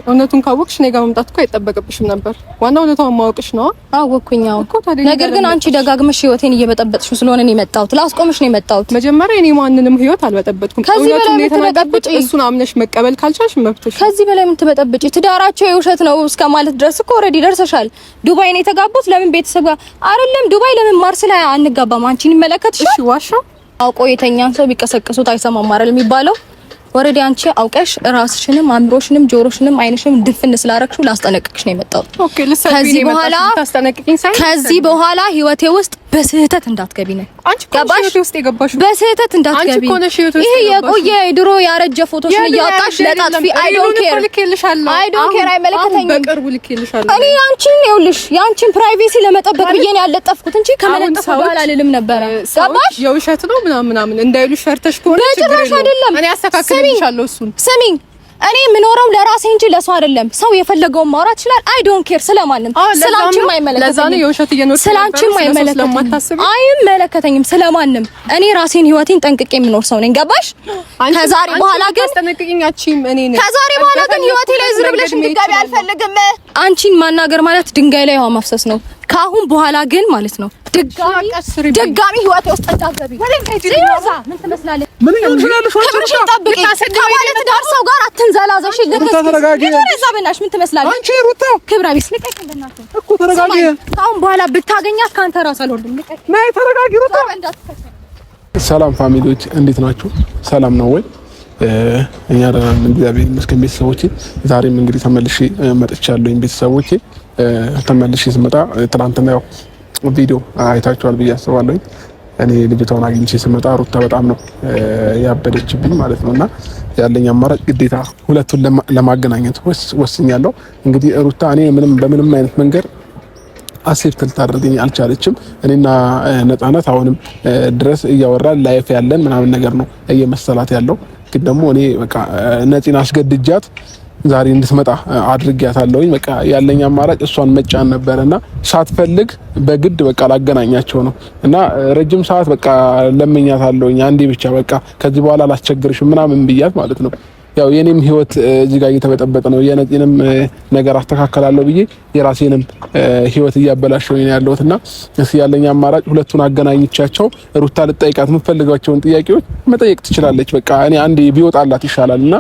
እውነቱን ካወቅሽ እኔ ጋር መምጣት እኮ አይጠበቅብሽም ነበር። ዋናው እውነታውን ማወቅሽ ነው። አወቅኩኛው። ነገር ግን አንቺ ደጋግመሽ ህይወቴን እየበጠበጥሽ ስለሆነ ነው የመጣሁት። ላስቆምሽ ነው የመጣሁት። መጀመሪያ እኔ ማንንም ህይወት አልበጠበጥኩም። እውነቱን የተናገርኩት እሱን አምነሽ መቀበል ካልቻልሽ መብትሽ። ከዚህ በላይ ምን ትበጠብጪ? ትዳራቸው የውሸት ነው እስከ ማለት ድረስ እኮ ኦሬዲ ደርሰሻል። ዱባይ ነው የተጋቡት። ለምን ቤተሰብ ጋር አይደለም ዱባይ፣ ለምን ማርስ ላይ አንጋባም? አንቺን ይመለከትሻል። እሺ ዋሻው አውቆ የተኛን ሰው ቢቀሰቅሱት አይሰማም አይደል የሚባለው? ወረዲ አንቺ አውቀሽ ራስሽንም አምሮሽንም ጆሮሽንም አይንሽንም ድፍን ስላረክሽው ላስጠነቅቅሽ ነው የመጣው። ኦኬ ከዚህ በኋላ ህይወቴ ውስጥ በስህተት እንዳትገቢ ነው። አንቺ ህይወቴ ውስጥ የገባሽው በስህተት እንዳትገቢ። ይሄ የቆየ ድሮ ያረጀ ፎቶሽን እያወጣሽ ለጣጥፊ አይ ዶንት ኬር አይመለከተኝም። በቅርቡ ልኬልሻለሁ። እኔ አንቺን ይኸውልሽ ያንቺን ፕራይቬሲ ለመጠበቅ ብዬ ነው ያለጠፍኩት እንጂ ከመለጠፍ በኋላ አልልም ነበር። ገባሽ? የውሸት ነው ምናምን እንዳይሉሽ ፈርተሽ ከሆነ በጭራሽ አይደለም። እኔ አስተካክልልሻለሁ እሱን። ስሚኝ እኔ የምኖረው ለራሴ እንጂ ለሰው አይደለም። ሰው የፈለገውን ማውራት ይችላል። አይ ዶንት ኬር ስለማንም ስላንቺም አይመለከተኝም። ለዛ ነው የውሸት እየኖርሽ ስላንቺም አይመለከተኝም ስለማንም። እኔ ራሴን ህይወቴን ጠንቅቄ የምኖር ሰው ነኝ። ገባሽ? ከዛሬ በኋላ ግን ከዛሬ በኋላ ግን ህይወቴ ላይ ዝም ብለሽ እንድትገቢ አልፈልግም። አንቺን ማናገር ማለት ድንጋይ ላይ ውሃ ማፍሰስ ነው። ካሁን በኋላ ግን ማለት ነው ድጋሚ ህይወቴ ውስጥ እንዳትገቢ። ምን ትመስላለች? ምን ይመስላልሽ? ክብርሽን ጠብቂ። ከማለት ዳር ሰው ጋር አትንዘላዘሽ። ምን ትመስላለች? አንቺ ሩታ ክብረ ቢስ ልቀቂኝ በእናትህ እኮ ተረጋጊ። ካሁን በኋላ ብታገኛት ካንተ ራስ አልወርድም። ልቀቂኝ። ነይ ተረጋጊ ሩታ። ሰላም ፋሚሊዎች እንዴት ናችሁ? ሰላም ነው ወይ? እኛ ደህና ነን እግዚአብሔር ይመስገን። ቤተሰቦቼ ዛሬም እንግዲህ ተመልሼ መጥቻለሁ። ቤተሰቦቼ ተመልሼ ስመጣ ትናንትና ያው ቪዲዮ አይታችኋል ብዬ አስባለሁ። እኔ ልጅቷን አግኝቼ ስመጣ ሩታ በጣም ነው ያበደችብኝ ማለት ነውና ያለኝ አማራጭ ግዴታ ሁለቱን ለማገናኘት ወስኛለሁ። እንግዲህ ሩታ እኔ በምንም አይነት መንገድ አክሴፕት ልታደርገኝ አልቻለችም። እኔና ነፃነት አሁንም ድረስ እያወራን ላይፍ ያለን ምናምን ነገር ነው እየመሰላት ያለው። ግን ደግሞ እኔ በቃ ነፂን አስገድጃት ዛሬ እንድትመጣ አድርጊያታለሁኝ። በቃ ያለኝ አማራጭ እሷን መጫን ነበርና ሳትፈልግ በግድ በቃ ላገናኛቸው ነው እና ረጅም ሰዓት በቃ ለምኛታለሁኝ። አንዴ ብቻ በቃ ከዚህ በኋላ አላስቸግርሽም ምናምን ብያት ማለት ነው። ያው የኔም ህይወት እዚህ ጋር እየተበጠበጠ ነው። የነፂንም ነገር አስተካክላለሁ ብዬ የራሴንም ህይወት እያበላሸሁኝ ነው ያለሁትና እሺ ያለኝ አማራጭ ሁለቱን አገናኝቻቸው ሩታ ልጠይቃት የምትፈልጋቸውን ጥያቄዎች መጠየቅ ትችላለች። በቃ እኔ አንዴ ቢወጣላት ይሻላልና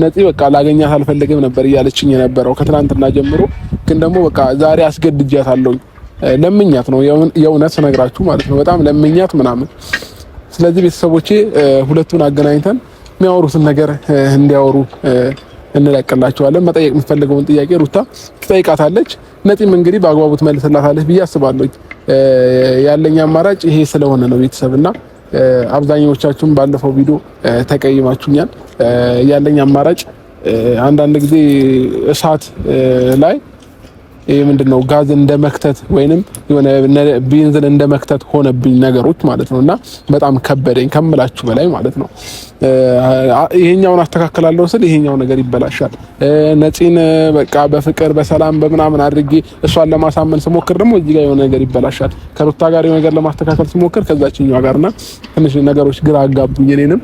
ነፂ በቃ ላገኛት አልፈልግም ነበር እያለችኝ የነበረው ከትናንትና ጀምሮ። ግን ደግሞ በቃ ዛሬ አስገድጃታለሁ። ለምኛት ነው የእውነት ስነግራችሁ ማለት ነው። በጣም ለምኛት ምናምን። ስለዚህ ቤተሰቦቼ ሁለቱን አገናኝተን የሚያወሩትን ነገር እንዲያወሩ እንለቅላቸዋለን። መጠየቅ የምትፈልገውን ጥያቄ ሩታ ትጠይቃታለች። ነፂም እንግዲህ በአግባቡ ትመልስላታለች ብዬ አስባለሁ። ያለኝ አማራጭ ይሄ ስለሆነ ነው ቤተሰብና አብዛኞቻችሁም ባለፈው ቪዲዮ ተቀይማችሁኛል። ያለኝ አማራጭ አንዳንድ ጊዜ እሳት ላይ ይሄ ምንድነው ጋዝ እንደመክተት ወይንም የሆነ ቤንዚን እንደመክተት ሆነብኝ ነገሮች ማለት ነውና በጣም ከበደኝ ከምላችሁ በላይ ማለት ነው። ይሄኛውን አስተካክላለሁ ስል ይሄኛው ነገር ይበላሻል። ነፂን በቃ በፍቅር በሰላም በምናምን አድርጌ እሷን ለማሳመን ስሞክር ደግሞ እዚህ ጋር የሆነ ነገር ይበላሻል። ከሩታ ጋር የሆነ ነገር ለማስተካከል ስሞክር ከዛችኛው ጋርና ትንሽ ነገሮች ግራ አጋቡኝ። እኔንም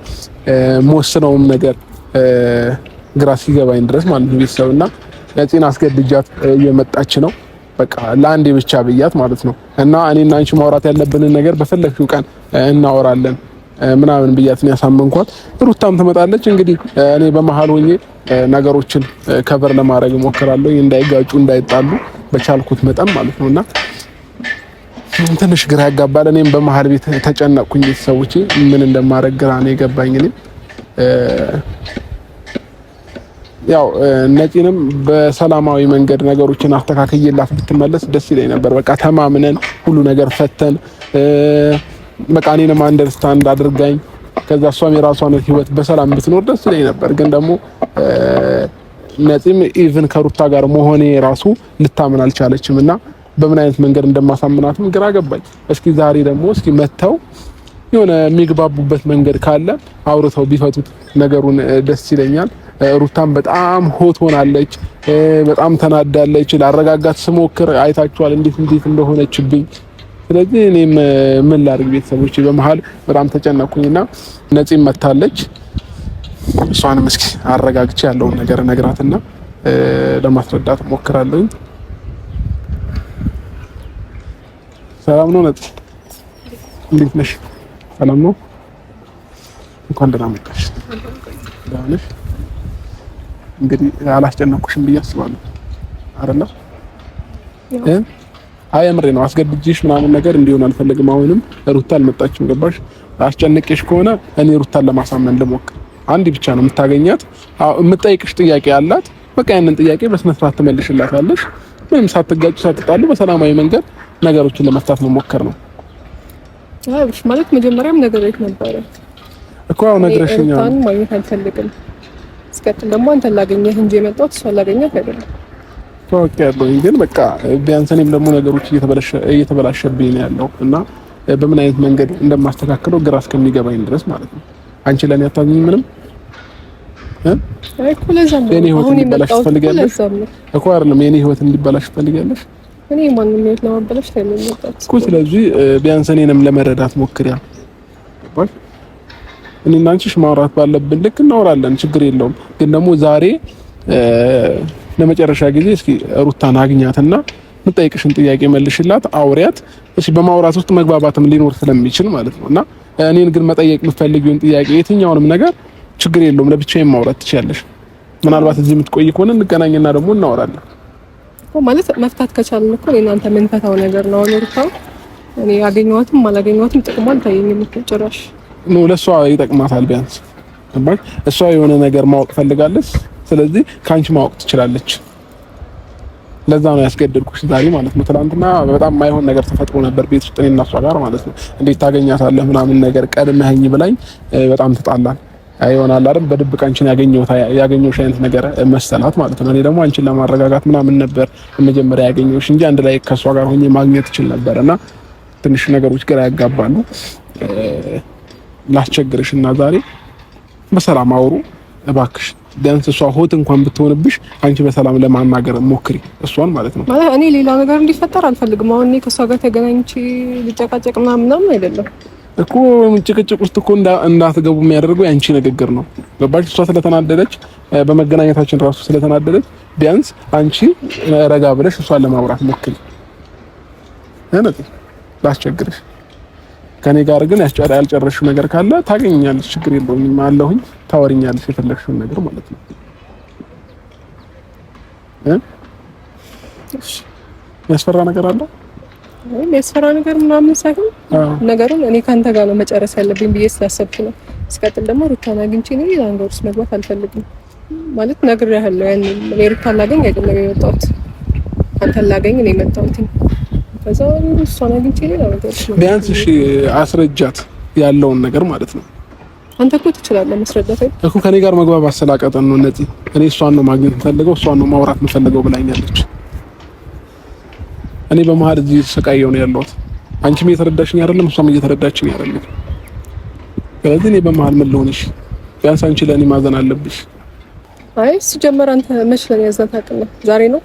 መወስነውም ነገር ግራ ሲገባኝ ድረስ ማለት ነው ቤተሰብና ነፂን አስገድጃት እየመጣች ነው። በቃ ለአንዴ ብቻ ብያት ማለት ነው እና እኔና አንቺ ማውራት ያለብንን ነገር በፈለግሽው ቀን እናወራለን ምናምን ብያት ነው ያሳመንኳት። ሩታም ትመጣለች። እንግዲህ እኔ በመሀል ሆኜ ነገሮችን ከቨር ለማድረግ እሞክራለሁ፣ እንዳይጋጩ እንዳይጣሉ በቻልኩት መጠን ማለት ነውና ትንሽ ግራ ያጋባል። እኔም በመሀል ቤት ተጨነቅኩኝ። ቤተሰቦቼ ምን እንደማደርግ ግራ ነው የገባኝ። እኔ ያው ነፂንም በሰላማዊ መንገድ ነገሮችን አስተካክዬላት ብትመለስ ደስ ይለኝ ነበር። በቃ ተማምነን ሁሉ ነገር ፈተን በቃ እኔንም አንደርስታንድ አድርጋኝ ከዛ እሷም የራሷን ህይወት በሰላም ብትኖር ደስ ይለኝ ነበር። ግን ደግሞ ነፂም ኢቭን ከሩታ ጋር መሆኔ ራሱ ልታምን አልቻለችምና በምን አይነት መንገድ እንደማሳምናትም ግራ ገባኝ። እስኪ ዛሬ ደግሞ እስኪ መተው የሆነ የሚግባቡበት መንገድ ካለ አውርተው ቢፈቱት ነገሩን ደስ ይለኛል። ሩታም በጣም ሆት ሆናለች፣ በጣም ተናዳለች። ላረጋጋት ስሞክር አይታችኋል እንዴት እንደሆነችብኝ። ስለዚህ እኔም ምን ላድርግ ቤተሰቦቼ በመሀል በጣም ተጨነኩኝና ነፂም መታለች። እሷንም እስኪ አረጋግቼ ያለውን ነገር ነግራትና ለማስረዳት ሞክራለሁ። ሰላም ነው ነጥ? እንዴት ነሽ? ሰላም ነው? እንኳን ደህና መጣሽ። ደህና ነሽ? እንግዲህ አላስጨነቅኩሽም ብዬ አስባለሁ አይደለ? አይ እምሬ ነው። አስገድጄሽ ምናምን ነገር እንዲሆን አልፈልግም። አሁንም ሩታ አልመጣችም። ገባሽ? አስጨንቄሽ ከሆነ እኔ ሩታን ለማሳመን ልሞክር። አንድ ብቻ ነው የምታገኛት። የምጠይቅሽ ጥያቄ አላት። በቃ ያንን ጥያቄ በስነ ስርዓት ትመልሽላታለሽ። ምንም ሳትጋጩ ሳትጣሉ በሰላማዊ መንገድ ነገሮችን ለመፍታት መሞከር ነው። አይ ማለት መጀመሪያም ነገር የት ነበረ እኮ ያው ነግረሽኛል። ሩታን ማግኘት አልፈልግም። እስከጥል ደግሞ አንተን ላገኘህ እንጂ የመጣሁት እሷን ላገኘህ አይደለም። ታውቂ ያለውኝ ግን በቃ ቢያንስ እኔም ደግሞ ነገሮች እየተበላሸብኝ ነው ያለው እና በምን አይነት መንገድ እንደማስተካክለው ግራ እስከሚገባኝ ድረስ ማለት ነው። አንቺ ለኔ አታዝኝ ምንም አይ ኮለዛም የኔ ህይወት እንዲበላሽ ትፈልጊያለሽ እኮ አይደለም? የኔ ህይወት እንዲበላሽ ትፈልጊያለሽ? እኔ ማንንም ህይወት ለማበላሽ ታይለኛለሽ እኮ። ስለዚህ ቢያንስ እኔንም ለመረዳት ሞክሪያ። እኔ እና አንቺ ማውራት ባለብን ልክ እናወራለን፣ ችግር የለውም። ግን ደግሞ ዛሬ ለመጨረሻ ጊዜ እስኪ ሩታን አግኛትና የምጠይቅሽን ጥያቄ መልሽላት፣ አውሪያት። እሺ በማውራት ውስጥ መግባባትም ሊኖር ስለሚችል ማለት ነውና እኔን ግን መጠየቅ የምትፈልጊውን ጥያቄ የትኛውንም ነገር ችግር የለውም ለብቻዬ ማውራት ትችያለሽ። ምናልባት እዚህ የምትቆይ ከሆነ እንገናኝና ደግሞ እናወራለን እኮ። ማለት መፍታት ከቻልን እኮ እናንተ ምን ፈታው ነገር ነው ሩታ። እኔ አገኘኋትም አላገኘኋትም ጥቅሙ አልታየኝም እኮ ጭራሽ ነው። ለሷ ይጠቅማታል ቢያንስ ገባሽ? እሷ የሆነ ነገር ማወቅ ፈልጋለች። ስለዚህ ካንቺ ማወቅ ትችላለች። ለዛ ነው ያስገደድኩሽ ዛሬ ማለት ነው። ትናንትና በጣም ማይሆን ነገር ተፈጥሮ ነበር ቤት ውስጥ እኔና እሷ ጋር ማለት ነው። እንዴት ታገኛታለህ ምናምን ነገር ቀድመኸኝ ብላኝ በጣም ተጣላን። አይሆናል አይደል? በድብቅ አንቺን ያገኘሁሽ አይነት ነገር መሰላት ማለት ነው። እኔ ደግሞ አንቺን ለማረጋጋት ምናምን ነበር መጀመሪያ ያገኘሁሽ እንጂ አንድ ላይ ከእሷ ጋር ሆኜ ማግኘት እችል ነበርና ትንሽ ነገሮች ግራ ያጋባሉ። ላስቸግርሽና ዛሬ በሰላም አውሩ እባክሽ። ቢያንስ እሷ ሆት እንኳን ብትሆንብሽ አንቺ በሰላም ለማናገር ሞክሪ እሷን ማለት ነው። ማለት እኔ ሌላ ነገር እንዲፈጠር አልፈልግም። አሁን እኔ ከእሷ ጋር ተገናኝቼ ልጨቃጨቅ ምናምን አይደለም እኮ። ጭቅጭቅ ውስጥ እኮ እንዳትገቡ የሚያደርገው ያንቺ ንግግር ነው ገባሽ? እሷ ስለተናደደች በመገናኘታችን ራሱ ስለተናደደች ቢያንስ አንቺ ረጋ ብለሽ እሷን ለማውራት ሞክሪ። ላስቸግርሽ ከኔ ጋር ግን ያልጨረስሽው ነገር ካለ ታገኛለሽ፣ ችግር የለውም አለሁኝ። ታወሪኛለሽ የፈለግሽውን ነገር ማለት ነው። እሺ ያስፈራ ነገር አለ? አይ ያስፈራ ነገር ምናምን ሳይሆን ነገሩን እኔ ካንተ ጋር ነው መጨረስ ያለብኝ ብዬ ስላሰብኩ ነው። እስከጥል ደግሞ ሩታን አግኝቼ ነው ሌላ ነገር ውስጥ መግባት አልፈልግም። ማለት ነግሬሃለሁ። ያን እኔ ሩታን ላገኝ አይደለም የመጣሁት፣ አንተን ላገኝ ነው የመጣሁት። ከዛ እሷን አግኝቼ ሌላ ነገር ቢያንስ እሺ አስረጃት ያለውን ነገር ማለት ነው። አንተ እኮ ትችላለህ መስረዳት አይደል እኮ። ከኔ ጋር መግባባት ስላቀጠን ነው እነዚህ። እኔ እሷን ነው ማግኘት የምፈልገው፣ እሷን ነው ማውራት የምፈልገው ብላኛለች። እኔ በመሀል እዚህ ተሰቃየሁ ነው ያለሁት። አንቺም እየተረዳሽኝ አይደለም፣ እሷም እየተረዳችኝ አይደለም። ስለዚህ እኔ በመሀል ምን ልሆንሽ? ቢያንስ አንቺ ለእኔ ማዘን አለብሽ። አይ ሲጀመር አንተ መች ለኔ ያዝናት ታውቃለህ? ዛሬ ነው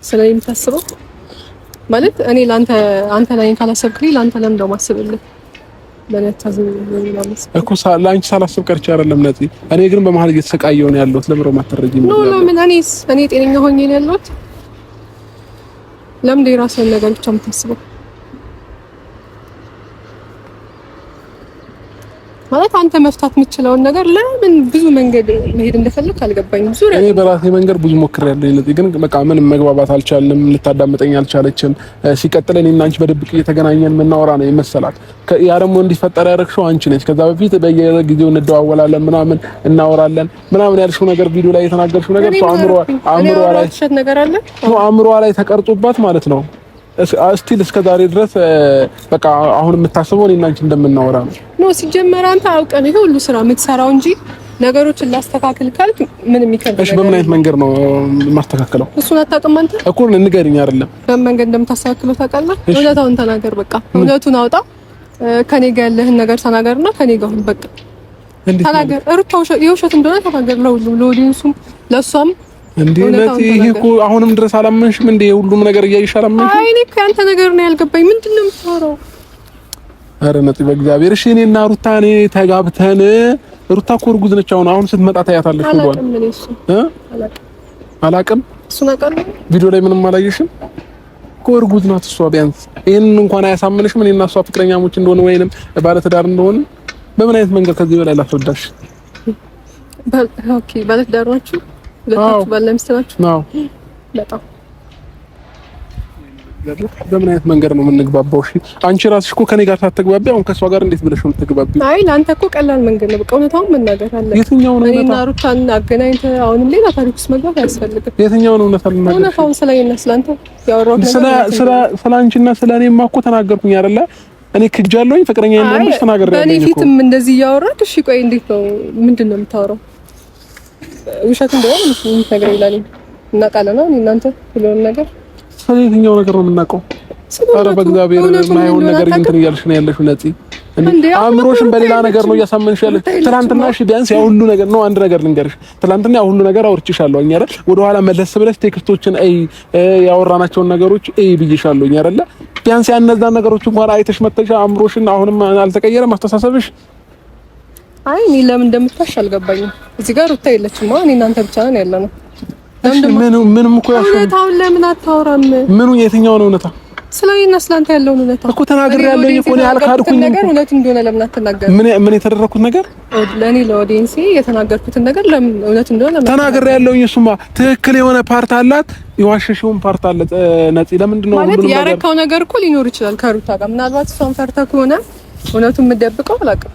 ስለኔ የምታስበው ማለት እኔ አንተ ላይ ካላሰብክልኝ ለአንተ ለምን ነው ማስብልህ? ለኔ ታዝኝ እኮ ለአንቺ ሳላስብ ቀርቼ አይደለም ነፂ። እኔ ግን በመሀል እየተሰቃየሁ ነው ያለሁት። ለምን ነው ማተረጂኝ? ነው ለምን እኔ ጤነኛ ሆኜ ነው ያለሁት? ለምን የራስህን ነገር ብቻ የምታስበው? ማለት አንተ መፍታት የምትችለውን ነገር ለምን ብዙ መንገድ መሄድ እንደፈለክ አልገባኝም። ዙሪያ እኔ በራሴ መንገድ ብዙ ሞክሬያለሁ ለዚህ ግን በቃ ምንም መግባባት አልቻልንም። ልታዳምጠኝ አልቻለችም። ሲቀጥል እኔና አንቺ በድብቅ እየተገናኘን የምናወራ ነው የመሰላት። ያ ደግሞ እንዲፈጠር ያደረግሽው አንቺ ነሽ። ከዛ በፊት በየጊዜው እንደዋወላለን ምናምን እናወራለን ምናምን ያልሽው ነገር ቪዲዮ ላይ የተናገርሽው ነገር አእምሮዋ ላይ ተቀርጾባት ማለት ነው። እስቲል እስከ ዛሬ ድረስ በቃ አሁን የምታስበው እኔና አንቺ እንደምናወራ ነው። ሲጀመር አንተ አውቀን ይሄ ሁሉ ስራ የምትሰራው እንጂ ነገሮችን ላስተካክል ካልክ ምንም ይከብዳል። እሺ በምን አይነት መንገድ ነው ማስተካከለው? እሱን አታውቅም አንተ እኮ ንገሪኝ። አይደለም በምን መንገድ እንደምታስተካክለው ታውቃለህ? እውነታውን ተናገር። በቃ እውነቱን አውጣ። ከኔ ጋር ያለህን ነገር ተናገርና ከኔ ጋር ሁን። በቃ ተናገር። ሩታ የውሸት እንደሆነ ተናገር። ለሁሉም ለኦዲየንሱም ለሷም እንዴት ይሄ እኮ አሁንም ድረስ አላመንሽም እንዴ? ሁሉም ነገር እያየሽ አላመንሽም? አይ እኔ እኮ ያንተ ነገር ነው ያልገባኝ። ምንድነው የምታወራው? ኧረ ነፂ በእግዚአብሔር እሺ። እኔና ሩታ ተጋብተን ሩታ እኮ እርጉዝ ነች። አሁን ስትመጣ ታያታለሽ። አላቅም እሱን አውቃለሁ። ቪዲዮ ላይ ምንም አላየሽም እኮ እርጉዝ ናት እሷ። ቢያንስ ይሄን እንኳን አያሳምንሽም? እኔና እሷ ፍቅረኛሞች እንደሆነ ወይንም ባለትዳር እንደሆነ በምን አይነት መንገድ ከዚህ በላይ ላስረዳሽ? ኦኬ ባለትዳር ናችሁ? ሁለታችሁ ባለ ሚስት ናችሁ? አዎ። በጣም በምን አይነት መንገድ ነው የምንግባባው? እሺ አንቺ ራስሽ እኮ ከኔ ጋር ሳትግባቢ አሁን ከሷ ጋር እንዴት ብለሽ ነው የምትግባቢው? አይ ለአንተ እኮ ቀላል መንገድ ነው። በቃ እውነታውን መናገር አለ። የትኛው ነው? እኔና ሩታን አገናኝተህ አሁንም ሌላ ታሪክ ውስጥ መግባት አያስፈልግም። የትኛው ነው እውነታውን? እውነታውን ስለኔና ስለአንተ ያወራሁት ነገር ስለ አንቺና ስለ እኔማ እኮ ተናገርኩኝ አይደለ? እኔ ክጃለሁኝ ፍቅረኛ እንደምሽ ተናገርኩኝ። በእኔ ፊትም እንደዚህ እያወራክ እሺ ቆይ እንዴት ነው? ምንድን ነው የምታወራው? ውሸት እንደሆነ የምትነግረኝ ይላል እና ቃልና እናንተ ሁሉንም ነገር ስለየትኛው ነገር ነው የምናውቀው? ኧረ በእግዚአብሔር የማይሆን ነገር እንትን እያልሽ ነው ያለሽው ነፂ። አእምሮሽን በሌላ ነገር ነው እያሳመንሽ ያለሽ። ትናንትና እሺ ቢያንስ ያው ሁሉ ነገር ነው። አንድ ነገር ልንገርሽ፣ ትናንትና ያው ሁሉ ነገር አውርቼሻለሁ አይደል? ወደኋላ መለስ ብለሽ ቴክስቶችን ያወራናቸውን ነገሮች ብዬሻለሁ አይደል? ቢያንስ ያነዛን ነገሮች እንኳን አይተሽ መተሽ አእምሮሽን አሁንም አልተቀየረም አስተሳሰብሽ? አይ እኔ ለምን እንደምታሽ አልገባኝም። እዚህ ጋር ሩታ የለችም። እኔ እናንተ ብቻ ነን ያለነው። ምንም እኮ ያው እውነታውን ለምን አታወራም? ምኑ የትኛው ነው እውነታ? ስለኔና ስላንተ ያለውን እውነታ እኮ ተናግሬያለሁ እኮ ነው ያልካድኩኝ ነገር እውነት እንደሆነ ለምን አትናገርም? ምን የተደረኩት ነገር ለኔ ለኦዲየንስ የተናገርኩትን ነገር ለምን እውነት እንደሆነ ለምን ተናግሬያለሁ? እሱማ ትክክል የሆነ ፓርት አላት፣ የዋሸሽውን ፓርት አለ ነፂ። ለምንድን ነው ማለት ያረካው ነገር እኮ ሊኖር ይችላል ከሩታ ጋር። ምናልባት እሷን ፈርተህ ከሆነ እውነቱን የምትደብቀው አላውቅም።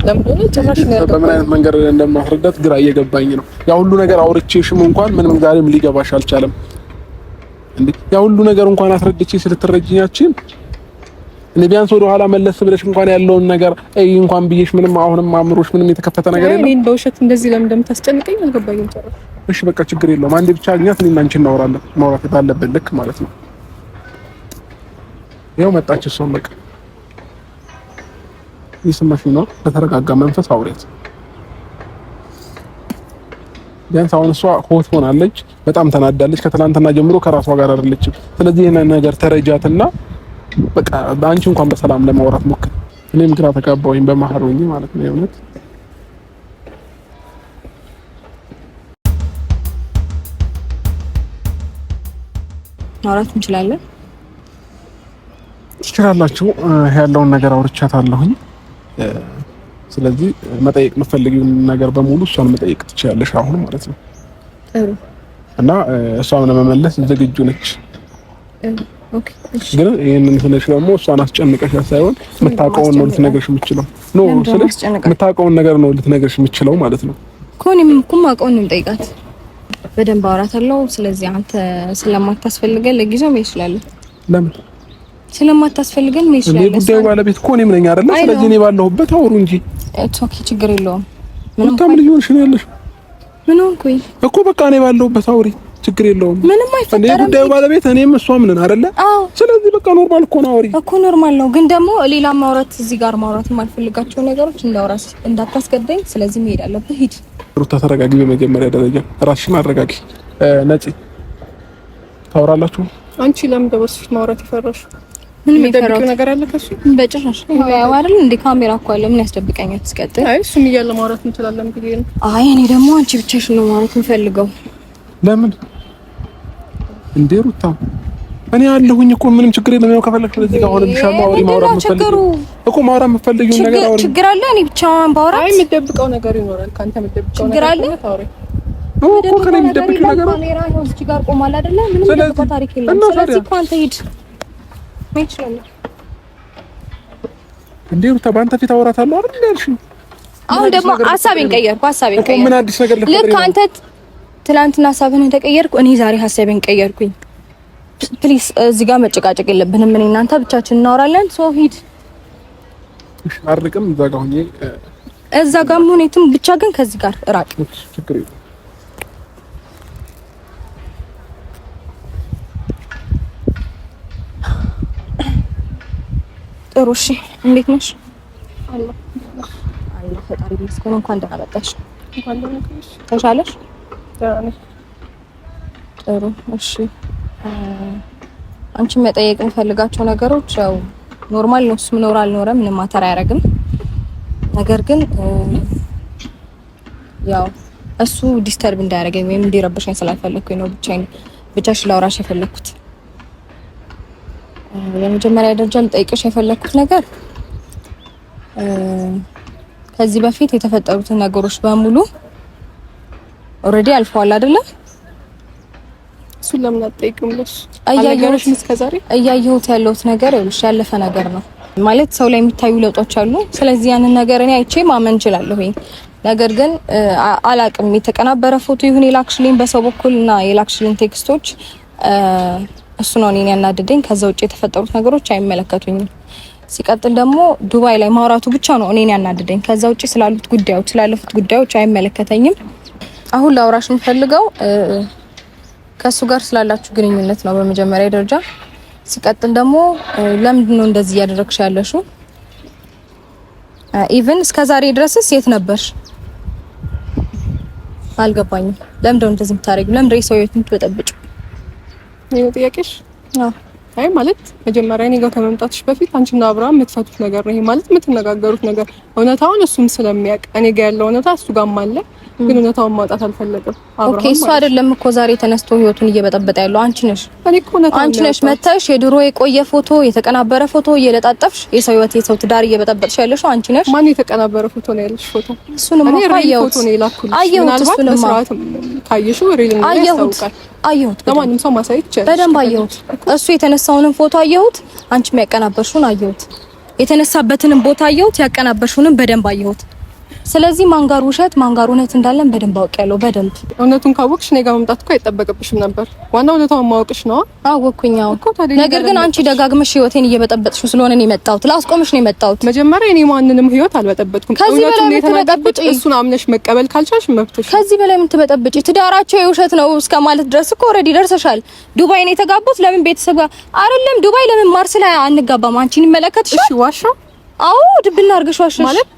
ለምን ጭራሽ ነው በምን አይነት መንገድ እንደማስረዳት ግራ እየገባኝ ነው። ያ ሁሉ ነገር አውርቼሽም እንኳን ምንም ዛሬም ሊገባሽ አልቻለም እንዴ? ያ ሁሉ ነገር እንኳን አስረድቼ ስለተረጅኛችን እኔ ቢያንስ ወደ ኋላ መለስ ብለሽ እንኳን ያለውን ነገር እንኳን ብዬሽ ምንም አሁንም አእምሮሽ ምንም የተከፈተ ነገር የለም። እኔን በውሸት እንደዚህ ለምን እንደምታስጨንቀኝ አልገባኝም ጭራሽ። እሺ በቃ ችግር የለውም። አንዴ ብቻ አግኛት፣ እኔና አንቺ እናወራለን። ማውራት ባለብን ልክ ማለት ነው። ይኸው መጣች እሷም በቃ ይስማሽ ነው። በተረጋጋ መንፈስ አውሪያት። ቢያንስ አሁን እሷ ሆት ሆናለች፣ በጣም ተናዳለች። ከትናንትና ጀምሮ ከራሷ ጋር አይደለችም። ስለዚህ ይሄን ነገር ተረጃትና በቃ አንቺ እንኳን በሰላም ለማውራት ሞክር። እኔም ግራ ተጋባሁኝ በመሀል ሆኜ ማለት ነው። የእውነት ማውራት እንችላለን። ትችላላችሁ። ያለውን ነገር አውርቻታለሁኝ። ስለዚህ መጠየቅ የምትፈልጊውን ነገር በሙሉ እሷን መጠየቅ ትችያለሽ አሁን ማለት ነው። እና እሷን ለመመለስ ዝግጁ ነች። ኦኬ እሺ። ግን ይሄንን ስለሽ ደግሞ እሷን አስጨንቀሽ ሳይሆን የምታውቀውን ነው ልትነግርሽ የምትችለው። ስለሽ የምታውቀውን ነገር ነው ልትነግርሽ የምትችለው ማለት ነው። ኮኒም አውቀውን ነው የምጠይቃት። በደንብ አወራታለሁ። ስለዚህ አንተ ስለማታስፈልገን ለጊዜው ምን ይችላል? ለምን ስለማታስፈልገን ምን ይችላል? ጉዳዩ ባለቤት እኮ እኔም ነኝ አይደል? ስለዚህ እኔ ባለሁበት አውሩ እንጂ። ኦኬ ችግር የለውም። ምንም ልዩነሽ ነው ያለሽ? ምን ሆንኩኝ እኮ በቃ እኔ ባለሁበት አውሪ፣ ችግር የለውም። ምንም አይፈጠርም። እኔ ጉዳዩ ባለቤት እኔም እሷም ነን አይደል? ስለዚህ በቃ ኖርማል እኮ ነው። አውሪ እኮ ኖርማል ነው። ግን ደግሞ ሌላ ማውራት እዚህ ጋር ማውራት የማልፈልጋቸው ነገሮች እንዳውራስ እንዳታስገደኝ። ስለዚህ መሄድ አለብህ። ሂድ። ሩታ ተረጋጊ። በመጀመሪያ ደረጃ ራስሽን አረጋጊ። ነፂ ታወራላችሁ። አንቺ ለምን ደበስሽ ማውራት ይፈራሽ? ምን የሚፈራው ነገር አለ ከሱ? በጭራሽ ያው አይደል እንዴ? ካሜራ እኮ አለ። ምን ያስደብቀኛል? ትስቀጥል። አይ እሱም እያለ ማውራት እንችላለን ብዬ ነው። አይ እኔ ደግሞ አንቺ ብቻሽን ነው ማውራት የምፈልገው። ለምን እንዴ ሩታ? እኔ አለሁኝ እኮ ምንም ችግር የለም። ያው ከፈለግሽ ለዚህ ጋር ሆነ ልሻማ አውሪ። ማውራት የምትፈልጊው እኮ ማውራት የምትፈልጊው ነገር አውሪ። ችግር አለ? እኔ ብቻዋን ባወራት? አይ የምትደብቀው ነገር ይኖራል። ካንተ የምትደብቀው ነገር አለ? አውሪ እኮ ከኔ የምትደብቀው ነገር ካሜራ ነው እዚህ ጋር ቆማል አይደለ? ምንም የምትደብቀው ታሪክ የለም። ስለዚህ እኮ አንተ ሂድ። ምን ይችላል እንዴ ሩታ? በአንተ ፊት አወራታለሁ አይደል ያልሽኝ? አሁን ደግሞ ሀሳቤን ቀየርኩ። እኮ ምን አዲስ ነገር ልትፈጥሪ ነው? ልክ አንተ ትናንትና ሀሳብህን ተቀየርኩ፣ እኔ ዛሬ ሀሳቤን ቀየርኩኝ። ፕሊስ እዚህ ጋር መጨቃጨቅ የለብንም። እኔ እናንተ ብቻችን እናወራለን። ሶ ሂድ። እሺ አርቅም። እዛ ጋር ሆኜ እዛ ጋር ሆኔትም ብቻ ግን ከዚህ ጋር ራቅ። ችግር የለም። ጥሩ እሺ። እንዴት ነሽ? አላህ ፈጣሪ ይመስገን። እንኳን ደህና መጣሽ። እንኳን ደህና ነሽ። ተሻለሽ? ደህና ነኝ። ጥሩ እሺ። አንቺ መጠየቅ የምፈልጋቸው ነገሮች ያው ኖርማል ነው። እሱም ኖር አልኖረ ምንም ማተር አያደርግም። ነገር ግን ያው እሱ ዲስተርብ እንዳያደርገኝ ወይም እንዲረብሽኝ ስላልፈለኩኝ ነው ብቻሽን ላውራሽ የፈለኩት። በመጀመሪያ ደረጃ ልጠይቅሽ የፈለኩት ነገር ከዚህ በፊት የተፈጠሩትን ነገሮች በሙሉ ኦሬዲ አልፈዋል አይደለ? እሱን ለምን አትጠይቅም? እያየሁት ያለሁት ነገር ይኸውልሽ ያለፈ ነገር ነው ማለት ሰው ላይ የሚታዩ ለውጦች አሉ። ስለዚህ ያንን ነገር እኔ አይቼ ማመን እችላለሁኝ። ነገር ግን አላቅም የተቀናበረ ፎቶ ይሁን የላክሽልኝ በሰው በኩልና የላክሽልኝ ቴክስቶች እሱ ነው እኔን ያናደደኝ። ከዛ ውጭ የተፈጠሩት ነገሮች አይመለከቱኝም። ሲቀጥል ደግሞ ዱባይ ላይ ማውራቱ ብቻ ነው እኔን ያናደደኝ። ከዛ ውጭ ስላሉት ጉዳዮች ስላለፉት ጉዳዮች አይመለከተኝም። አሁን ላውራሽ የምፈልገው ከሱ ጋር ስላላችሁ ግንኙነት ነው በመጀመሪያ ደረጃ። ሲቀጥል ደግሞ ለምንድን ነው እንደዚህ እያደረግሽ ያለሽው? ኢቭን እስከዛሬ ድረስስ የት ነበርሽ? አልገባኝም። ለምንድን ነው እንደዚህ የምታደርጊው? ለምንድን ነው ሰው ህይወት የምትበጠብጪው? ነው ጥያቄሽ? አይ ማለት መጀመሪያ እኔ ጋር ከመምጣትሽ በፊት አንቺና አብርሃም የምትፈቱት ነገር ነው። ይሄ ማለት የምትነጋገሩት ነገር እውነታውን እሱም ስለሚያውቅ እኔ ጋር ያለው እውነታ እሱ ጋርም አለ፣ ግን እውነታውን ማውጣት አልፈለገም። ኦኬ እሱ አይደለም እኮ ዛሬ ተነስቶ ህይወቱን እየበጠበጠ ያለው አንቺ ነሽ። እኔ እኮ እውነታውን አንቺ ነሽ መተሽ የድሮ የቆየ ፎቶ የተቀናበረ ፎቶ እየለጣጠፍሽ የሰው ህይወት የሰው ትዳር እየበጠበጥሽ ያለሽው አንቺ ነሽ። ማን የተቀናበረ ፎቶ ነው ያለሽ? ፎቶ እሱንም አየሁት። እሱንም ካየሽው ሪል ነው ያስታውቃል። አየሁት። ለማንም ሰው ማሳየት ይችላል። በደንብ አየሁት። እሱ የተነሳውንም ፎቶ አየሁት። አንቺም ያቀናበርሽውን አየሁት። የተነሳበትንም ቦታ አየሁት። ያቀናበርሽውንም በደንብ አየሁት። ስለዚህ ማንጋር ውሸት ማንጋር እውነት እንዳለን በደንብ አውቄያለሁ። በደንብ እውነቱን ካወቅሽ እኔ ጋር መምጣት እኮ አይጠበቅብሽም ነበር። ዋናው እውነታውን ማወቅሽ ነው። አወቅኩኝ። ነገር ግን አንቺ ደጋግመሽ ህይወቴን እየበጠበጥሽው ስለሆነ ነው የመጣሁት። ላስቆምሽ ነው የመጣሁት። መጀመሪያ እኔ ማንንም ህይወት አልበጠበጥኩም። እውነቱን የተናገርኩት እሱን አምነሽ መቀበል ካልቻልሽ መብትሽ። ከዚህ በላይ ምን ትበጠብጪ? ትዳራቸው የውሸት ነው እስከ ማለት ድረስ እኮ ኦልሬዲ ደርሰሻል። ዱባይ ነው የተጋቡት። ለምን ቤተሰብ ጋር አይደለም ዱባይ ለምን ማርስ ላይ አንጋባም? አንቺን ይመለከትሻል። እሺ ዋሻው? አዎ ድብና አድርገሽ ዋሸሽ ማለት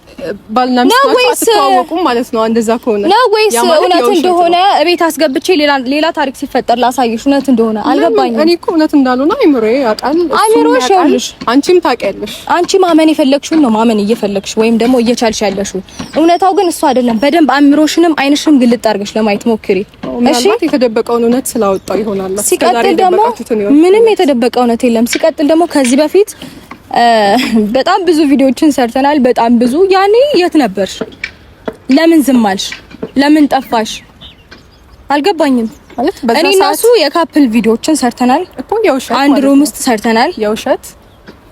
ባልና ሚስት አትተዋወቁም ማለት ነው። እንደዛ ከሆነ ነው ወይስ እውነት እንደሆነ እቤት አስገብቼ ሌላ ታሪክ ሲፈጠር ላሳይሽ? እውነት እንደሆነ አልገባኝም። እኔ እኮ እውነት እንዳልሆነ አይምሮዬ ያውቃል። አይምሮሽ ያውልሽ፣ አንቺም ታውቂያለሽ። አንቺ ማመን የፈለግሽውን ነው ማመን እየፈለግሽ ወይም ደግሞ እየቻልሽ ያለሽው። እውነታው ግን እሱ አይደለም። በደንብ አእምሮሽንም አይንሽንም ግልጥ አድርገሽ ለማየት ሞክሪ እሺ። የተደበቀውን እውነት ስላወጣው ይሆናል። ሲቀጥል ደግሞ ምንም የተደበቀ እውነት የለም። ሲቀጥል ደግሞ ከዚህ በፊት በጣም ብዙ ቪዲዮዎችን ሰርተናል። በጣም ብዙ ያኔ የት ነበርሽ? ለምን ዝም አልሽ? ለምን ጠፋሽ? አልገባኝም። ማለት እኔ እና እሱ የካፕል ቪዲዮዎችን ሰርተናል እኮ የውሸት አንድ ሩም ውስጥ ሰርተናል። የውሸት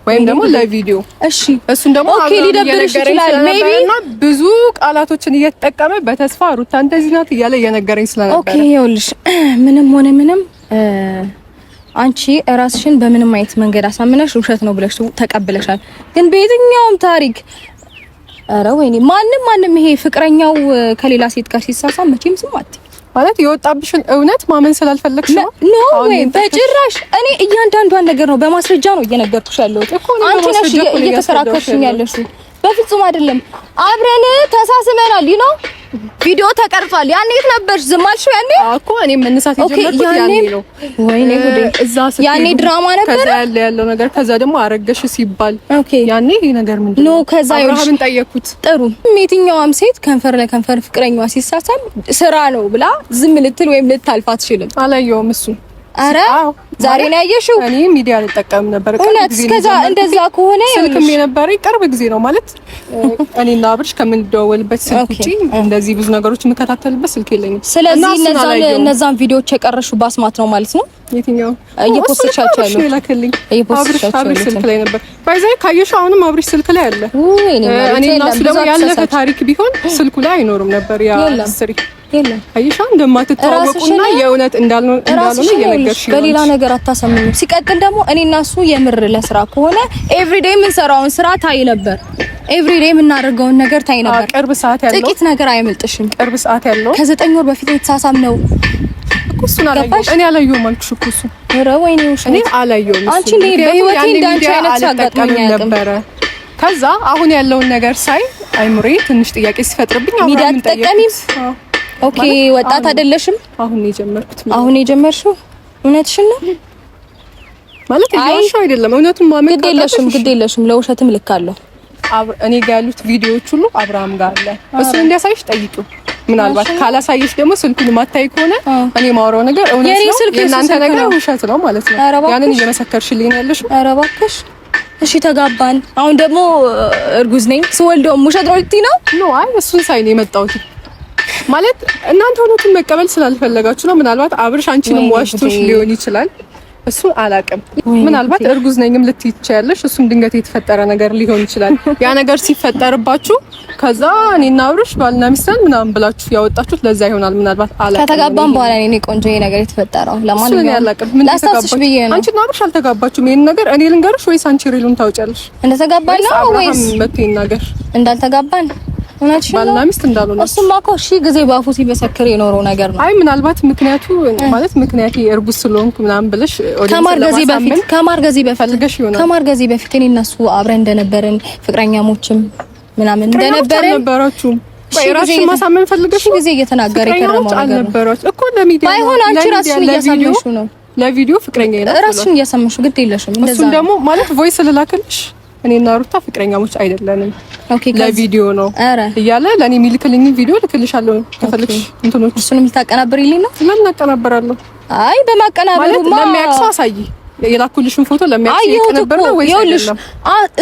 ወይም ደግሞ ለቪዲዮ እሺ። እሱን ደግሞ ኦኬ ሊደብርሽ ይችላል ሜቢ እና ብዙ ቃላቶችን እየተጠቀመ በተስፋ ሩታ እንደዚህ ናት እያለ እየነገረኝ ስለነበር ኦኬ ይኸውልሽ ምንም ሆነ ምንም አንቺ ራስሽን በምንም አይነት መንገድ አሳምነሽ ውሸት ነው ብለሽ ተቀብለሻል። ግን በየትኛውም ታሪክ ኧረ ወይኔ ማንም ይሄ ፍቅረኛው ከሌላ ሴት ጋር ሲሳሳም መቼም ዝም አትይ ማለት የወጣብሽን እውነት ማመን ስላልፈለግሽ ነው ወይ? በጭራሽ እኔ እያንዳንዷን ነገር ነው በማስረጃ ነው እየነገርኩሽ ያለሁት። አንቺ ነሽ እየተከራከርሽኝ ያለሽው። በፍጹም አይደለም። አብረን ተሳስመናል ነው ቪዲዮ ተቀርጿል። ያኔ የት ነበርሽ? ዝም አልሽው ያኔ እኮ እኔ መነሳት የጀመርኩት ያኔ ነው። ወይኔ ጉዴ! ያኔ ድራማ ነበር። ከዛ ያለው ነገር ከዛ ደግሞ አረገሽ ሲባል ያኔ ይሄ ነገር ምንድነው ነው? ከዛ አብርሃምን ጠየቅኩት። ጥሩ የትኛዋም ሴት ከንፈር ለከንፈር ፍቅረኛዋ ሲሳሳም ስራ ነው ብላ ዝም ልትል ወይም ልታልፍ አትችልም። አላየውም እሱ አረ ዛሬ ነው ያየሽው? እኔ ሚዲያ ልጠቀም ነበር። እውነት ከዛ እንደዛ ከሆነ ስልክም የነበረኝ ቅርብ ጊዜ ነው ማለት እኔና አብርሽ ከምንደዋወልበት ስልክ ውጪ እንደዚህ ብዙ ነገሮች የምከታተልበት ስልክ የለኝም። ስለዚህ እነዛን ቪዲዮዎች የቀረሽው ባስማት ነው ማለት ነው? የትኛው እየፖስተቻቸው ያለው አብርሽ ስልክ ላይ ነበር። ባይዘይ ካየሽው አሁንም አብርሽ ስልክ ላይ አለ። እኔ እና እሱ ደግሞ ያለፈ ታሪክ ቢሆን ስልኩ ላይ አይኖርም ነበር። ያ ስሪ የለም አይሻ እንደማትተዋወቁና የእውነት እንዳልሆነ እየነገርሽ በሌላ ነገር አታሰምኙ። ሲቀጥል ደግሞ እኔና እሱ የምር ለስራ ከሆነ ኤቭሪዴይ የምንሰራውን ስራ ታይ ነበር። ኤቭሪዴይ የምናደርገውን ነገር ታይ ነበር። ቅርብ ሰዓት ያለው ጥቂት ነገር አይመልጥሽም። ቅርብ ሰዓት ያለው ከ9 ወር በፊት የተሳሳምነው እኮ እሱን አላየሁም። እኔ አላየሁም አልኩሽ እኮ እሱ ኧረ ወይኔ እኔ አላየሁም። አንቺ በህይወቴ እንዳንቺ አይነት አጋጣሚ ነበር። ከዛ አሁን ያለውን ነገር ሳይ አይምሬ ትንሽ ጥያቄ ሲፈጥርብኝ ሚዲያ ተጠቀሚም ኦኬ ወጣት አይደለሽም? አሁን የጀመርኩት አሁን የጀመርሽው እውነትሽን ነው ማለት እየዋሻው አይደለም። እውነቱን ማመን ግድ የለሽም ለውሸትም ልክ አለው። እኔ ጋር ያሉት ቪዲዮዎች ሁሉ አብርሃም ጋር አለ። እሱን እንዲያሳይሽ ጠይቂው። ምናልባት ካላሳየሽ ደግሞ ስልኩን ማታይ ከሆነ እኔ ማውራው ነገር እውነት ነው፣ የእናንተ ነገር ውሸት ነው ማለት ነው። ያንን እየመሰከርሽልኝ ነው ያለሽው። ኧረ እባክሽ እሺ ተጋባን። አሁን ደግሞ እርጉዝ ነኝ ስወልደው ውሸት ነው ልትይ ነው? ኖ አይ እሱን ሳይ ነው የመጣሁት ማለት እናንተ እውነቱን መቀበል ስላልፈለጋችሁ ነው። ምናልባት አብርሽ አንቺንም ዋሽቶሽ ሊሆን ይችላል። እሱ አላቅም። ምናልባት እርጉዝ ነኝም ልትይ ትችያለሽ። እሱም ድንገት የተፈጠረ ነገር ሊሆን ይችላል። ያ ነገር ሲፈጠርባችሁ ከዛ እኔና አብርሽ ባልና ሚስት ምናምን ብላችሁ ያወጣችሁት ለዛ ይሆናል። ምናልባት አላቅም። ከተጋባን በኋላ እኔ ቆንጆ ይሄ ነገር የተፈጠረው ለማንኛውም ላስታውስሽ ብዬ ነው። አንቺና አብርሽ አልተጋባችሁም። ይሄን ነገር እኔ ልንገርሽ ወይስ አንቺ ሪሉን ታውቂያለሽ? እንደተጋባን ነው ወይስ መጥቶ ይናገር እንዳልተጋባን? ባልና ሚስት እንዳልሆነ እሱማ እኮ ሺህ ጊዜ ባፉ ሲመሰክር የኖረው ነገር ነው። አይ ምናልባት ምክንያቱ ማለት ምክንያቴ እርጉዝ ስለሆንኩ ምናምን ብለሽ ከማርገዜ በፊት እኔ እና እሱ አብረን እንደነበርን ፍቅረኛሞችም ምናምን እንደነበርን ነበራችሁም ራስሽን ማሳመን ፈልገሽ ጊዜ እየተናገረ የከረመው ነገር ነው እኮ ለሚዲያ ባይሆን አንቺ ራስሽን እያሳመንሽ ነው። ለቪዲዮ ፍቅረኛ ይላል ራስሽን እያሳመንሽ ግድ የለሽም። እንደዛ እሱም ደግሞ ማለት ቮይስ ልላክልሽ እኔና ሩታ ፍቅረኛሞች አይደለንም ለቪዲዮ ነው እያለ ለኔ የሚልክልኝ ቪዲዮ ልክልሻለሁ ከፈልክሽ እንትኖች እሱንም ልታቀናብሪልኝ ነው? ለምን አቀናብራለሁ? አይ በማቀናበሩማ ለሚያክሰው አሳይ የላኩልሽን ፎቶ ለሚያክሰው ይቀነበረ ነው ወይስ አይደለም?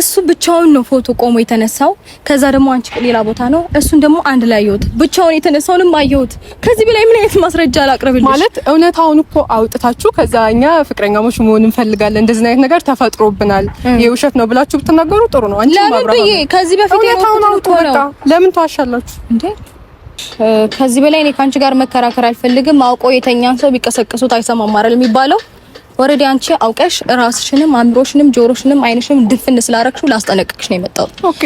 እሱ ብቻውን ነው ፎቶ ቆሞ የተነሳው። ከዛ ደግሞ አንቺ ሌላ ቦታ ነው፣ እሱን ደግሞ አንድ ላይ አየሁት። ብቻውን የተነሳውንም አየሁት። ከዚህ በላይ ምን አይነት ማስረጃ ላቅርብልሽ? ማለት እውነታውን እኮ አውጥታችሁ ከዛ እኛ ፍቅረኛሞች መሆን እንፈልጋለን እንደዚህ አይነት ነገር ተፈጥሮብናል የውሸት ነው ብላችሁ ብትናገሩ ጥሩ ነው። አንቺ ማብራራ ለምን ከዚህ በፊት እውነታውን አውጡ በቃ። ለምን ተዋሻላችሁ እንዴ? ከዚህ በላይ እኔ ካንቺ ጋር መከራከር አልፈልግም። አውቆ የተኛን ሰው ቢቀሰቅሱት አይሰማም አይደል የሚባለው? ወረዲ አንቺ አውቀሽ ራስሽንም አምሮሽንም ጆሮሽንም አይንሽንም ድፍን ስላረክሽው ላስጠነቅቅሽ ነው የመጣሁት። ኦኬ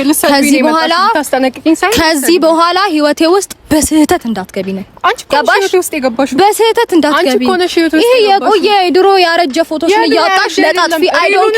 ከዚህ በኋላ ህይወቴ ውስጥ በስህተት እንዳትገቢ ነው። አንቺ ኮንሽስ ውስጥ የገባሽው በስህተት እንዳትገቢ። ይሄ የቆየ ድሮ ያረጀ ፎቶሽን እያወጣሽ ለጣጥፊ አይ ዶንት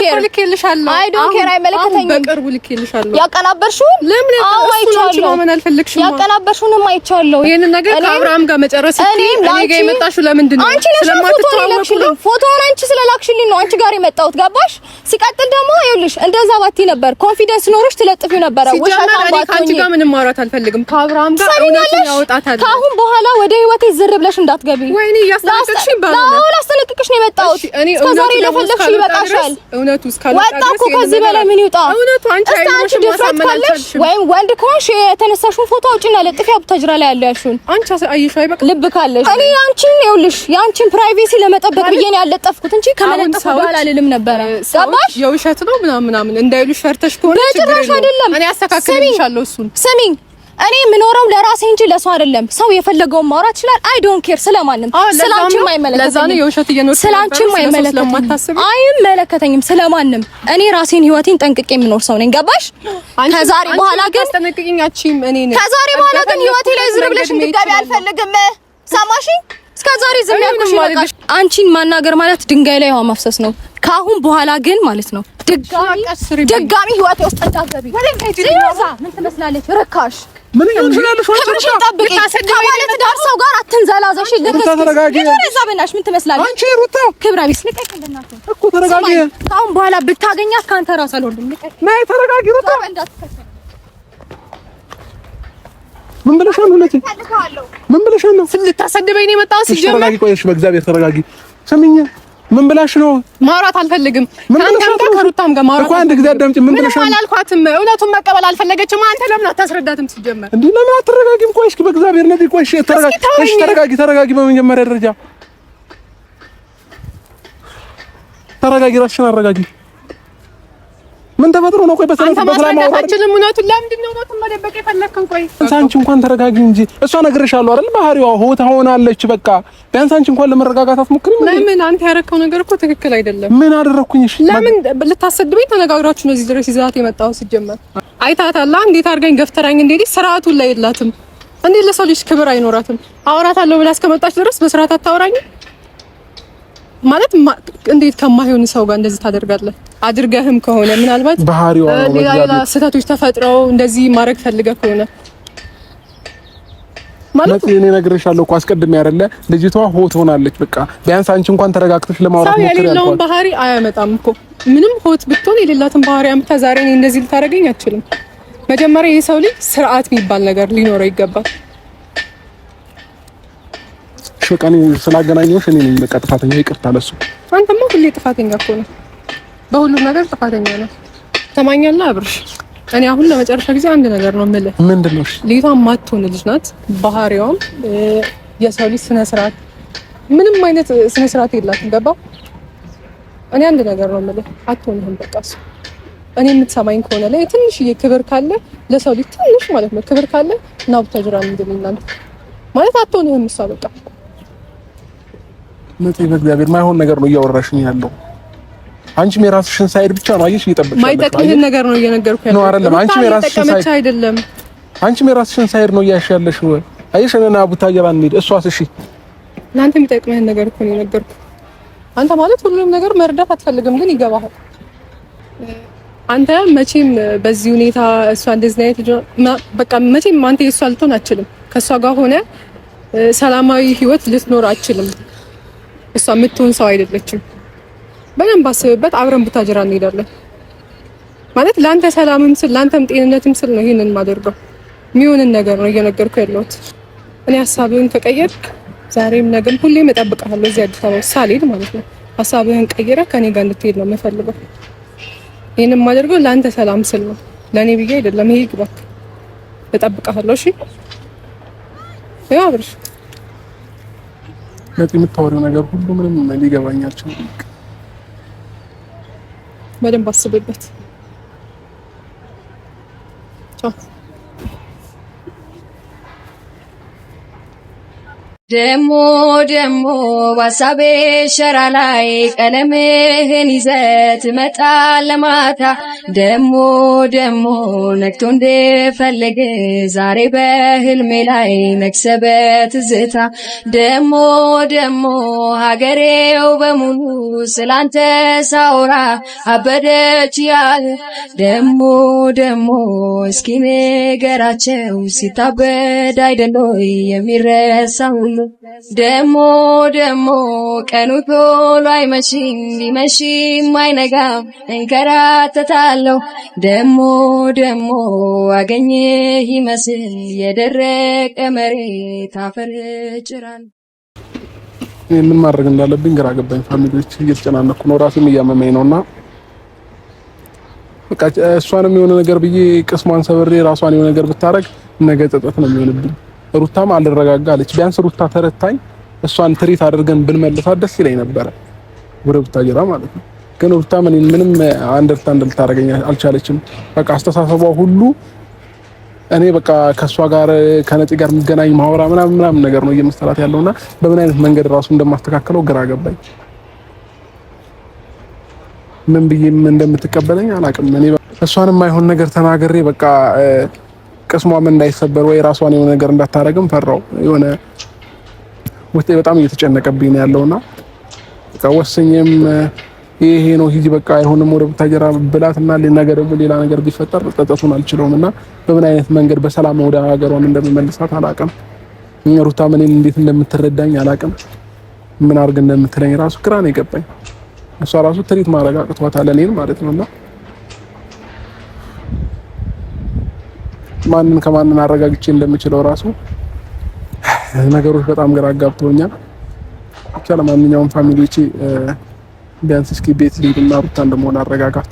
ኬር አይመለከተኝም። በቅርቡ ልኬልሻለሁ። ያቀናበርሽው ለምን አይቻለሁ? ማመን አልፈልግሽም። ያቀናበርሽውንም አይቻለሁ። ይሄን ነገር ከአብርሃም ጋር መጨረስ እኔ ጋር የመጣሽው ለምንድን ነው? ስለማትተዋወቁ ፎቶውን አንቺ ስለላክሽልኝ ነው አንቺ ጋር የመጣሁት ገባሽ? ሲቀጥል ደግሞ ይኸውልሽ እንደዛ ባቲ ነበር ኮንፊደንስ ኖሮሽ ትለጥፊው ነበር። ወሻታ ባቲ አንቺ ጋር ምንም ማውራት አልፈልግም። ከአብርሃም ጋር እውነቱን ያወጣታል። ከአሁን በኋላ ወደ ህይወቴ ዝር ብለሽ እንዳትገቢ። ወይኔ ያስተነቅቅሽ ባላለ ላስተነቅቅሽ ነው የመጣሁት። እስከዛሬ ለፈለግሽ ይበቃሻል። እውነቱ እስካለ ወጣኩ። ከዚህ በላይ ምን ይውጣ? እውነቱ አንቺ አይኖርሽ ማሳመናለሽ ወይም ወንድ ከሆንሽ የተነሳሽውን ፎቶ አውጪና ለጥፊ አቡታጅራ ላይ ያለ ያልሽውን አንቺ አይሽ አይበቃ ልብ ካለሽ እኔ አንቺን ይኸውልሽ የአንቺን ፕራይቬሲ ለመጠበቅ ብዬ ነው ያለጠፍኩት እንጂ ከመለጠፍ በኋላ አልልም ነበር። ገባሽ? የውሸት ነው ምናምን እንዳይሉሽ ፈርተሽ ከሆነ በጭራሽ አይደለም። እኔ አስተካክልልሻለሁ እሱን። ስሚኝ እኔ የምኖረው ለራሴ እንጂ ለሰው አይደለም። ሰው የፈለገውን ማውራት ይችላል። አይ ዶንት ኬር ስለማንም ስላንቺም አይመለከተኝም። ለዛ ነው የውሸት እየኖርሽ ስላንቺም አይመለከተኝም ስለማንም። እኔ ራሴን ህይወቴን ጠንቅቄ የምኖር ሰው ነኝ። ገባሽ? ከዛሬ በኋላ ግን አስተነቅቂኛችም እኔ ነኝ። ከዛሬ በኋላ ግን ህይወቴ ላይ ዝር ብለሽ እንድትገቢ አልፈልግም። ሰማሽኝ? እስከዛሬ ዝም ያልኩሽ ይበቃሽ። አንቺን ማናገር ማለት ድንጋይ ላይ ውሃ ማፍሰስ ነው። ካሁን በኋላ ግን ማለት ነው ድጋሚ ህይወቴ ውስጥ እንዳትገቢ። ምን ትመስላለች ርካሽ? ምን ይሆንሻል? ክብርሽን ጠብቂ። ከማለት ዳር ሰው ጋር አትንዘላዘሽ። ለከሰበናሽ ምን ትመስላለች? አንቺ ሩታ ክብረ ቢስ ልቀቅ። እንደናንተ እኮ ተረጋጊ። ካሁን በኋላ ብታገኛት ካንተ ራስ አልወርድም። ልቀቅ። ነይ ተረጋጊ ሩታ። ምን ብለሻል? ሁለቴ ምን ብለሻል ነው? ልታሰድበኝ ነው የመጣው? ሲጀመር ተረጋጊ። ቆይሽ በእግዚአብሔር ተረጋጊ። ስሚኝ ምን ብላሽ ነው? ማውራት አልፈልግም። ከአንተም ጋር ከሩታም ጋር ማውራት እኮ አንድ ጊዜ አዳምጪ። ምን ብለሽ ነው? አላልኳትም። እውነቱን መቀበል አልፈለገችም። አንተ ለምን አታስረዳትም? ሲጀመር እንዴ ለምን አትረጋጊም? ቆይሽ በእግዚአብሔር ነይ። ቆይሽ ተረጋጊ። እሺ ተረጋጊ። በመጀመሪያ ደረጃ ተረጋጊ። ራስሽን አረጋጊ። ምን ተፈጥሮ ነው? ቆይ በሰላም ማውራት አልችልም። እውነቱን ለምንድን ነው እውነቱን መደበቅ የፈለግከው? ቆይ አንቺ እንኳን ተረጋጊ እንጂ እሷ ነግሬሻለሁ አይደል? ባህሪዋ ሆታ ሆናለች። በቃ ቢያንስ አንቺ እንኳን ለመረጋጋት አትሞክሪም? ለምን አንተ ያረከው ነገር እኮ ትክክል አይደለም። ምን አደረኩኝ? እሺ ለምን ልታሰድበኝ ተነጋግራችሁ ነው እዚህ ድረስ ይዛት የመጣው? ሲጀመር አይታታላ እንዴት አድርገኝ ገፍተራኝ እንዴት ስርዓቱን ላይ የላትም። እንዴት ለሰው ልጅ ክብር አይኖራትም? አወራታለሁ ብላ እስከመጣች ድረስ በስርዓት አታወራኝ ማለት እንዴት ከማይሆን ሰው ጋር እንደዚህ ታደርጋለህ? አድርገህም ከሆነ ምናልባት ባህሪዋ ሌላ ስህተቶች ተፈጥረው እንደዚህ ማድረግ ፈልገህ ከሆነ ማለት እኔ ነግሬሻለሁ እኮ አስቀድሜ አይደለ ልጅቷ ሆት ሆናለች። በቃ ቢያንስ አንቺ እንኳን ተረጋግተሽ ለማውራት ሞክሪ ያልኳት። የሌለውን ባህሪ አያመጣም እኮ ምንም ሆት ብትሆን የሌላትን ባህሪ አምጥታ ዛሬ እኔ እንደዚህ ልታደርገኝ አትችልም። መጀመሪያ የሰው ልጅ ስርዓት የሚባል ነገር ሊኖረው ይገባል። ሸቀኔ ስላገናኘሁሽ እኔ ነኝ በቃ ጥፋተኛ። ይቅርታ ለሱ። አንተማ ሁሌ ጥፋተኛ እኮ ነው፣ በሁሉም ነገር ጥፋተኛ ነው። ተማኛለህ አብርሽ። እኔ አሁን ለመጨረሻ ጊዜ አንድ ነገር ነው የምልህ። ምንድነው? እሺ ልጅቷ ማትሆን ልጅ ናት። ባህሪዋም የሰው ልጅ ስነ ስርዓት ምንም አይነት ስነ ስርዓት የላትም። ገባ? እኔ አንድ ነገር ነው የምልህ፣ አትሆንህም በቃ እሱ። እኔ የምትሰማኝ ከሆነ ላይ ትንሽዬ ክብር ካለ ለሰው ልጅ ትንሽ ማለት ነው ክብር ካለ እና ብታጅራ ምንድን እናንተ ማለት አትሆንህም እሷ በቃ። ነፂ በእግዚአብሔር ማይሆን ነገር ነው እያወራሽኝ ያለው። አንቺም የራስሽን ሳይድ ብቻ ነው አየሽ እየጠበቅሽ ያለው። ማይጠቅምህን ነገር ነው እየነገርኩ ያለው። ነው አይደለም? አንቺም የራስሽን ሳይድ አይደለም። አንቺም የራስሽን ሳይድ ነው እያልሽ ያለሽ። አየሽ እኔና ቡታጀራ እንሂድ። እሷስ እሺ እናንተ የሚጠቅምህን ነገር እኮ ነው የነገርኩ። አንተ ማለት ሁሉንም ነገር መርዳት አትፈልግም፣ ግን ይገባሃል። አንተ መቼም በዚህ ሁኔታ እሷ እንደዚህ አይነት ልጅ በቃ መቼም አንተ የእሷ ልትሆን አትችልም። ከእሷ ጋር ሆነ ሰላማዊ ህይወት ልትኖር አትችልም። እሷ የምትሆን ሰው አይደለችም። በደንብ አስብበት። አብረን ቡታጅራ እንሄዳለን ማለት ለአንተ ሰላምም ስል ለአንተም ጤንነትም ስል ነው ይሄንን ማደርገው። የሚሆንን ነገር ነው እየነገርኩ ያለሁት። እኔ ሀሳብህን ከቀየርክ ዛሬም ነገም ሁሌም እጠብቅሃለሁ እዚህ አዲስ አበባ ሳልሄድ ማለት ነው። ሀሳብህን ቀይረህ ከኔ ጋር እንድትሄድ ነው የምፈልገው። ይሄንን ማደርገው ለአንተ ሰላም ስል ነው፣ ለኔ ብዬ አይደለም። ይሄ ግባክ፣ እጠብቅሃለሁ። እሺ ያው አብርሽ ነፂ የምታወሪው ነገር ሁሉ ምንም ሊገባኝ አልቻለም። በደንብ አስብበት። ቻው። ደሞ ባሳቤ ሸራ ላይ ቀለምህን ይዘት ትመጣለህ ማታ። ደሞ ነግቶ እንደፈለገ ዛሬ በህልሜ ላይ ነግሰበት ትዝታ። ደሞ ሀገሬው በሙሉ ስላንተ ሳውራ አበደች ያል። ደሞ እስኪ ንገራቸው ሲታበድ አይደሎይ የሚረሳው። ደሞ ቀኑ ቶሎ አይመሽም ቢመሽም አይነጋም እንከራተታለሁ። ደሞ አገኘህ ይመስል የደረቀ መሬት አፈር ጭራል። ምን ማድረግ እንዳለብኝ ግራ ገባኝ። ፋሚሊዎች እየተጨናነኩ ነው፣ ራሴም እያመመኝ ነውና በቃ እሷንም የሆነ ነገር ብዬ ቅስሟን ሰብሬ ራሷን የሆነ ነገር ብታረግ ነገ ጸጸት ነው የሚሆንብኝ። ሩታም አልረጋጋ አለች። ቢያንስ ሩታ ተረታኝ እሷን ትሪት አድርገን ብንመልሳት ደስ ይለኝ ነበረ ወደ ቡታጀራ ማለት ነው። ግን ሩታ ምንም አንደርስታንድ ልታደርገኝ አልቻለችም። በቃ አስተሳሰቧ ሁሉ እኔ በቃ ከሷ ጋር ከነፂ ጋር የሚገናኝ ማውራ ምናምን ነገር ነው እየመሰላት ያለውና በምን አይነት መንገድ ራሱ እንደማስተካከለው ግራ ገባኝ። ምን ብዬም እንደምትቀበለኝ አላውቅም። እኔ እሷንም አይሆን ነገር ተናግሬ በቃ ቅስሟም እንዳይሰበር ወይ ራሷን የሆነ ነገር እንዳታረግም ፈራው። የሆነ ውስጤ በጣም እየተጨነቀብኝ ነው ያለውና በቃ ወሰኝም ይሄ ነው ሂጂ በቃ አይሆንም ወደ ቡታጀራ ብላትና ለነገ ደግሞ ሌላ ነገር ቢፈጠር ጸጸቱን አልችለውምና በምን አይነት መንገድ በሰላም ወደ ሀገሯን እንደምመልሳት አላውቅም። ሩታ እኔን እንዴት እንደምትረዳኝ አላውቅም። ምን አድርግ እንደምትለኝ ራሱ ግራ ነው የገባኝ። እሷ ራሱ ትሪት ማድረግ አቅቷታል እኔን ማለት ነውና ማንን ከማንን አረጋግጬ እንደምችለው ራሱ ነገሮች በጣም ግራ አጋብተውኛል። ብቻ ለማንኛውም ፋሚሊዎቼ ቢያንስ እስኪ ቤት ልሂድና ሩታን ደግሞ አረጋጋት።